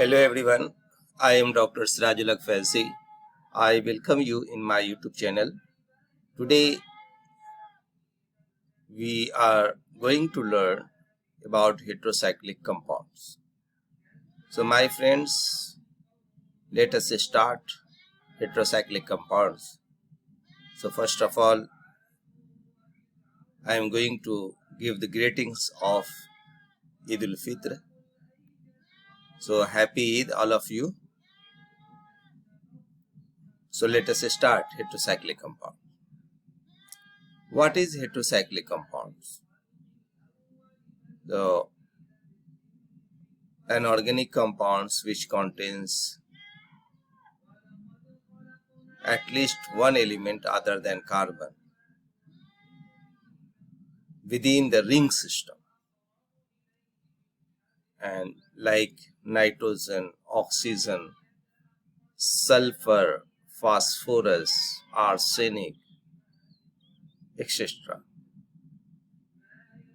Hello everyone, I am Dr. Sirajul Faisi. I welcome you in my YouTube channel. Today we are going to learn about heterocyclic compounds. So my friends, let us start heterocyclic compounds. So first of all, I am going to give the greetings of Eid al-Fitr. So happy Eid all of you. So let us start heterocyclic compound. What is heterocyclic compounds? An organic compounds which contains at least one element other than carbon within the ring system, and like nitrogen, oxygen, sulfur, phosphorus, arsenic, etc.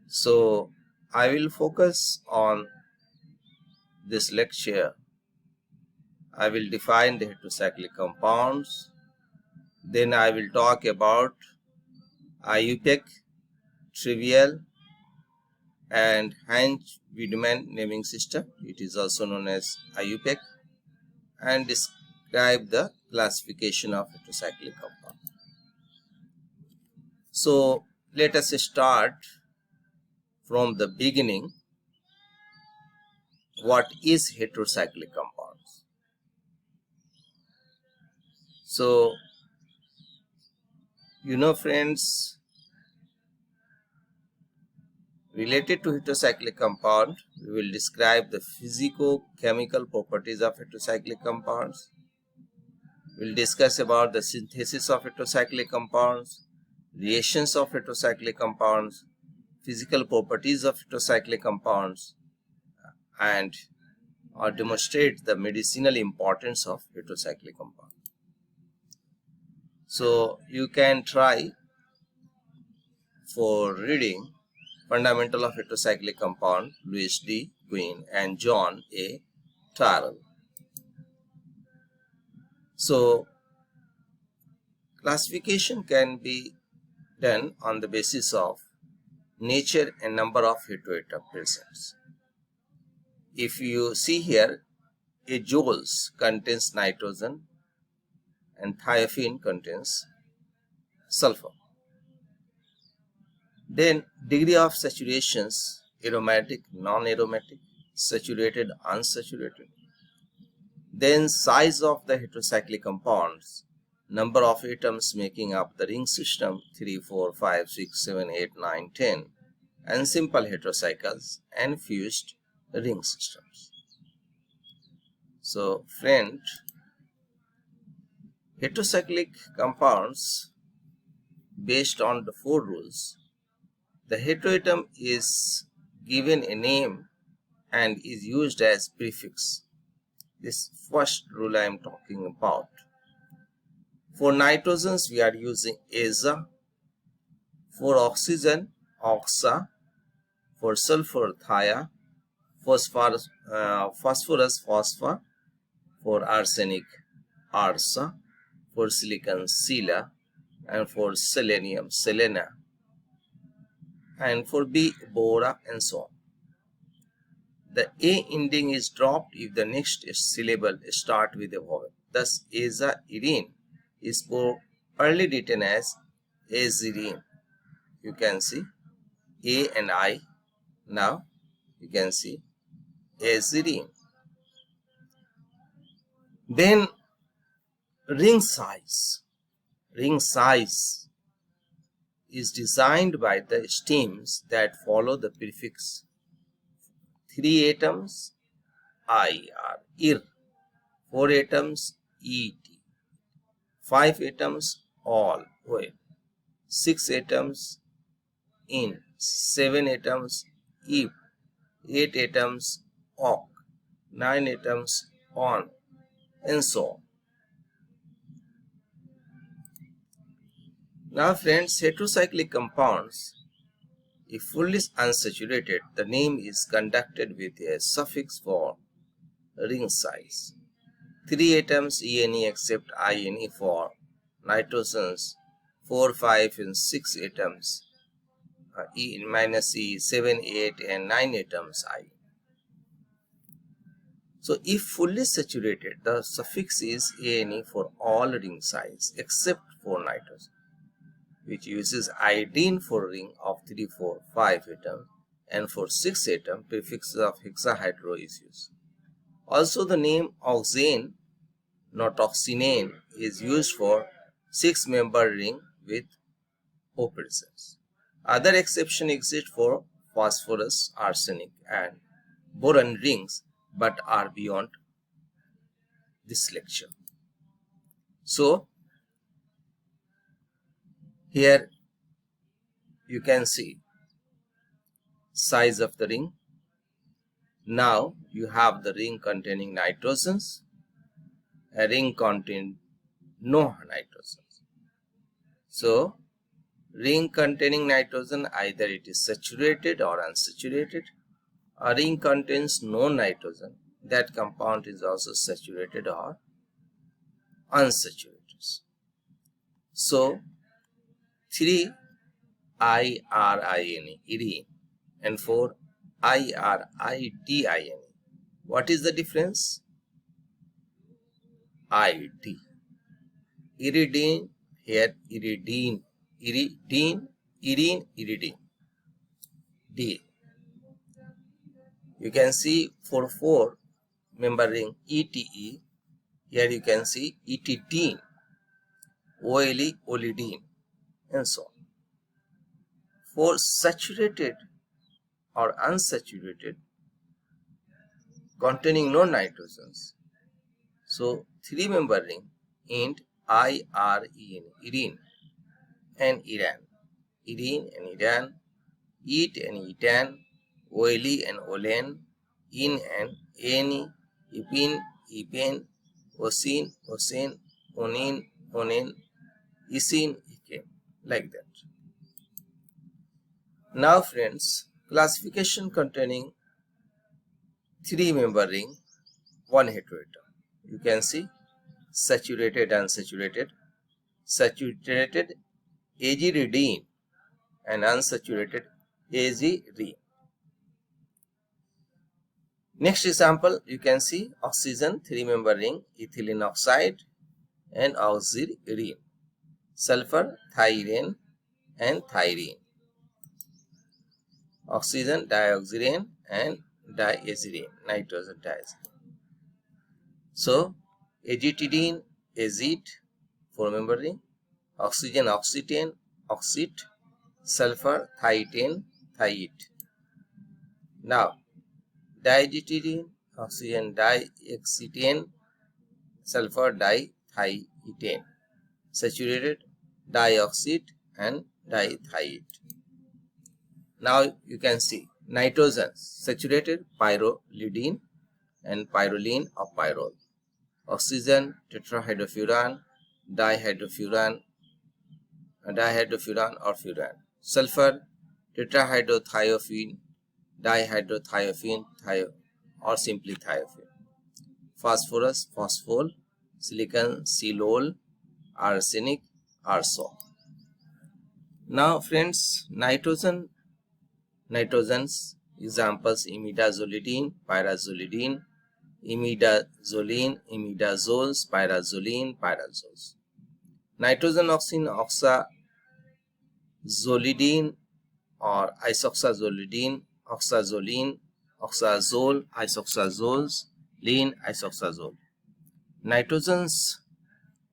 So I will focus on this lecture. I will define the heterocyclic compounds. Then I will talk about IUPAC, trivial and Heinz-Wiedemann naming system. It is also known as IUPAC, and describe the classification of heterocyclic compound. So let us start from the beginning. What is heterocyclic compounds? So, friends, related to heterocyclic compound, we will describe the physico-chemical properties of heterocyclic compounds. We will discuss about the synthesis of heterocyclic compounds, reactions of heterocyclic compounds, physical properties of heterocyclic compounds, and demonstrate the medicinal importance of heterocyclic compound. So you can try for reading Fundamental of Heterocyclic Compound, Louis D. Quinn and John A. Tyrrell. So classification can be done on the basis of nature and number of heteroatom presents. If you see here, azoles contains nitrogen and thiophene contains sulfur. Then degree of saturations: aromatic, non-aromatic, saturated, unsaturated. Then size of the heterocyclic compounds: number of atoms making up the ring system 3, 4, 5, 6, 7, 8, 9, 10, and simple heterocycles and fused ring systems. So friend, heterocyclic compounds, based on the 4 rules, the heteroatom is given a name and is used as prefix. This first rule I am talking about. For nitrogens we are using aza, for oxygen oxa, for sulfur thia, phosphorus phosphor, for arsenic arsa, for silicon sila, and for selenium selena, and for B bora, and so on. The A ending is dropped if the next syllable start with a vowel. Thus azairine is more early written as azirine. You can see A and I. Now you can see azirine. Then ring size. Ring size is designed by the stems that follow the prefix. 3 atoms I are ir, 4 atoms et, 5 atoms all well, 6 atoms in, 7 atoms if, 8 atoms ok, 9 atoms on, and so on. Now friends, heterocyclic compounds, if fully unsaturated, the name is conducted with a suffix form ring size. 3 atoms ENE except INE for nitrogens, 4, 5 and 6 atoms E minus E, 7, 8 and 9 atoms I. So if fully saturated, the suffix is ANE for all ring size except for nitrogen, which uses iodine for ring of 3, 4, 5 atoms, and for 6 atom prefix of hexahydro is used. Also the name oxane, not oxynane, is used for 6-member ring with O presence. Other exceptions exist for phosphorus, arsenic and boron rings, but are beyond this lecture. So here you can see size of the ring. Now you have the ring containing nitrogens, a ring containing no nitrogens. So ring containing nitrogen, either it is saturated or unsaturated. A ring contains no nitrogen, that compound is also saturated or unsaturated. So 3 IRINE, irine, and 4 IRIDINE. What is the difference? ID. Iridine, here iridine, iridine, iridine. D. You can see for 4-member ring ETE, here you can see etidine, OLE, olidine, and so on. For saturated or unsaturated containing no nitrogens, so 3-member ring int IREN, irene and iran, irene and iran, et and etan, OLE and olen, in and ane, epine, epane, osine, osane, onin, onen, isine, ecane, like that. Now friends, classification containing 3-member ring, 1 heteroatom. You can see saturated, unsaturated, saturated aziridine and unsaturated azirine. Next example, you can see oxygen 3-member ring, ethylene oxide and oxyrene, sulfur, thyrene and thyrene, oxygen, dioxyrene and diazyrene, nitrogen diazyrene. So azitidine, azide, 4-member ring, oxygen, oxetane, oxide, sulfur, thietane, thiete. Now diazitidine, oxygen, diexetane, sulfur, dithietane, saturated, dioxide and dithiete. Now you can see nitrogen, saturated, pyrrolidine and pyrroline or pyrrole, oxygen, tetrahydrofuran, dihydrofuran or furan, sulfur, tetrahydrothiophene, dihydrothiophene, or simply thiophene, phosphorus, phosphol, silicon, silol, arsenic, arsol. Now friends, nitrogens, examples imidazolidine, pyrazolidine, imidazoline, imidazoles, pyrazoline, pyrazoles. Nitrogen oxine, oxazolidine or isoxazolidine, oxazoline, oxazole, isoxazoles, lean, isoxazole. Nitrogens,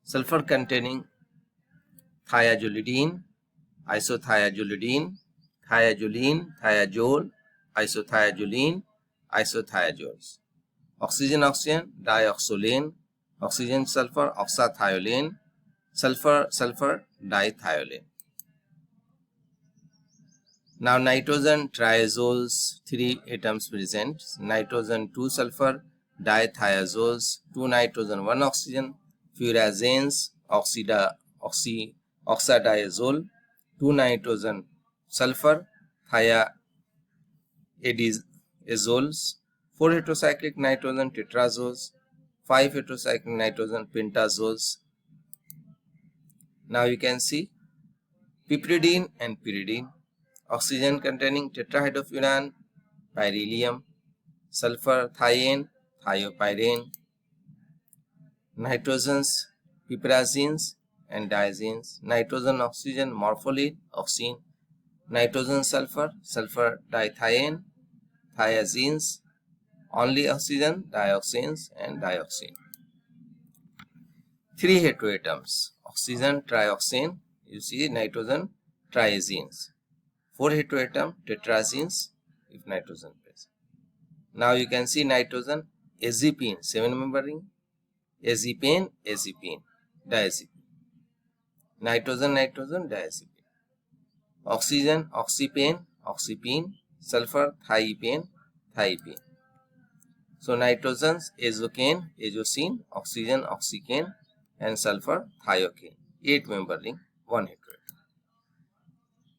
sulfur containing thiazolidine, isothiazolidine, thiazolene, thiazole, isothiazoline, isothiazoles. Oxygen, dioxolane, oxygen, sulfur, oxathiolane, sulfur, dithiolane. Now nitrogen triazoles, 3 atoms present, nitrogen 2 sulfur, dithiazoles, 2 nitrogen 1 oxygen, furazanes, oxadiazole, 2 nitrogen sulfur, thiazoles, 4 4 heterocyclic nitrogen tetrazoles, 5 heterocyclic nitrogen pentazoles. Now you can see piperidine and pyridine, oxygen containing tetrahydrofuran, beryllium, sulfur thiane, thiopyrene, nitrogens, piperazines and diazines, nitrogen oxygen morpholine, oxine, nitrogen sulfur, sulfur dithiane, thiazines, only oxygen, dioxins and dioxine. 3 heteroatoms, oxygen trioxane, you see nitrogen triazines. 4 heteroatom tetrazines if nitrogen present. Now you can see nitrogen azepine, 7 member ring, azepane, azepine, diazepine, nitrogen, nitrogen, diazepine, oxygen, oxypane, oxypene, sulfur, thiopane, thiopane. So nitrogens, azocane, azocine, oxygen, oxycane and sulfur, thiocane. 8 member ring, 1 heteroatom.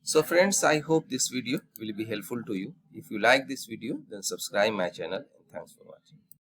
So friends, I hope this video will be helpful to you. If you like this video, then subscribe my channel and thanks for watching.